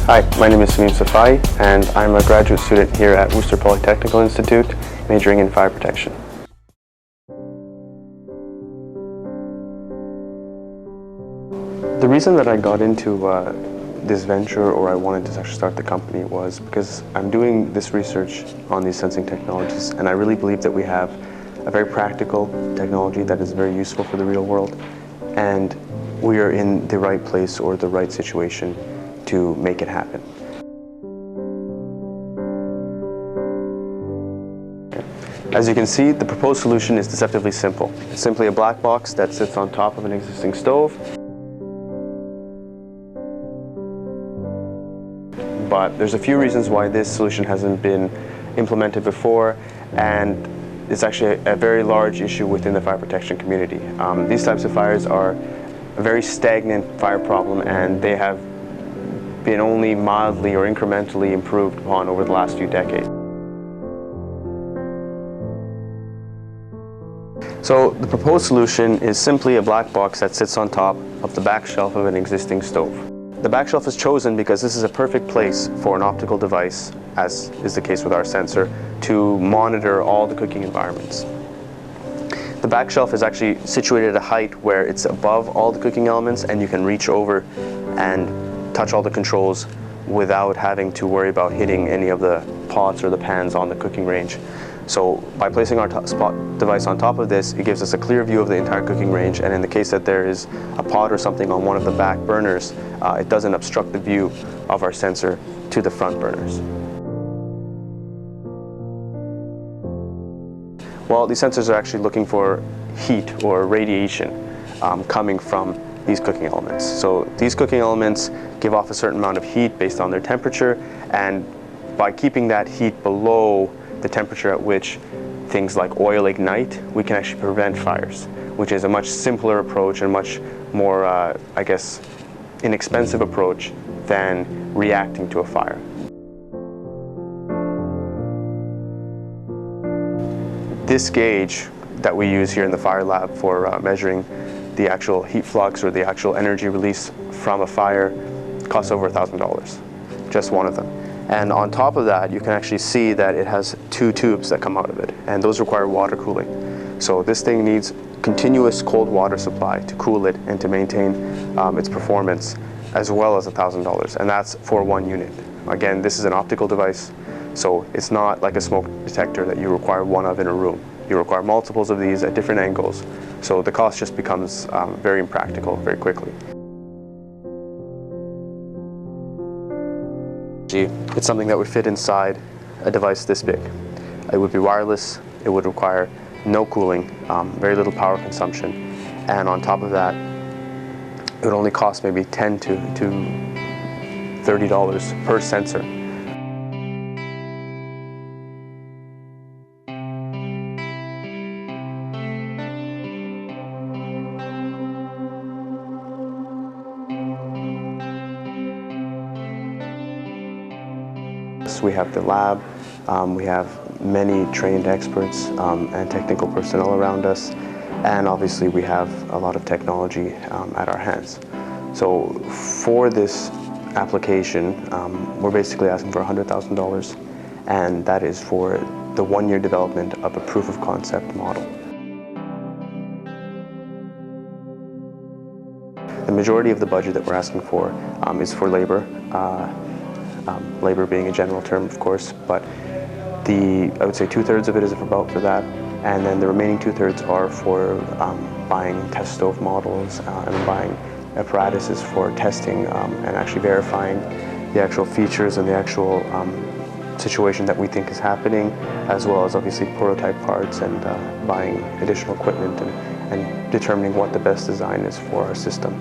Hi, my name is Samim Safai, and I'm a graduate student here at Worcester Polytechnical Institute, majoring in fire protection. The reason that I got into this venture, or I wanted to actually start the company, was because I'm doing this research on these sensing technologies, and I really believe that we have a very practical technology that is very useful for the real world, and we are in the right place or the right situation to make it happen. As you can see, the proposed solution is deceptively simple. It's simply a black box that sits on top of an existing stove. But there's a few reasons why this solution hasn't been implemented before, and it's actually a very large issue within the fire protection community. These types of fires are a very stagnant fire problem, and they have been only mildly or incrementally improved upon over the last few decades. So the proposed solution is simply a black box that sits on top of the back shelf of an existing stove. The back shelf is chosen because this is a perfect place for an optical device, as is the case with our sensor, to monitor all the cooking environments. The back shelf is actually situated at a height where it's above all the cooking elements, and you can reach over and touch all the controls without having to worry about hitting any of the pots or the pans on the cooking range. So by placing our spot device on top of this, it gives us a clear view of the entire cooking range, and in the case that there is a pot or something on one of the back burners, it doesn't obstruct the view of our sensor to the front burners. Well, these sensors are actually looking for heat or radiation coming from these cooking elements. So these cooking elements give off a certain amount of heat based on their temperature, and by keeping that heat below the temperature at which things like oil ignite, we can actually prevent fires, which is a much simpler approach and much more, I guess, inexpensive approach than reacting to a fire. This gauge that we use here in the fire lab for measuring the actual heat flux or the actual energy release from a fire costs over $1,000, just one of them. And on top of that, you can actually see that it has two tubes that come out of it, and those require water cooling. So this thing needs continuous cold water supply to cool it and to maintain its performance, as well as $1,000, and that's for one unit. Again, this is an optical device, so it's not like a smoke detector that you require one of in a room. You require multiples of these at different angles, so the cost just becomes very impractical very quickly. It's something that would fit inside a device this big. It would be wireless, it would require no cooling, very little power consumption, and on top of that, it would only cost maybe $10 to $30 per sensor. We have the lab, we have many trained experts and technical personnel around us, and obviously we have a lot of technology at our hands. So for this application, we're basically asking for $100,000, and that is for the one-year development of a proof of concept model. The majority of the budget that we're asking for is for labor. Labor being a general term, of course, but I would say 2/3 of it is about for that, and then the remaining 2/3 are for buying test stove models and buying apparatuses for testing and actually verifying the actual features and the actual situation that we think is happening, as well as obviously prototype parts and buying additional equipment and determining what the best design is for our system.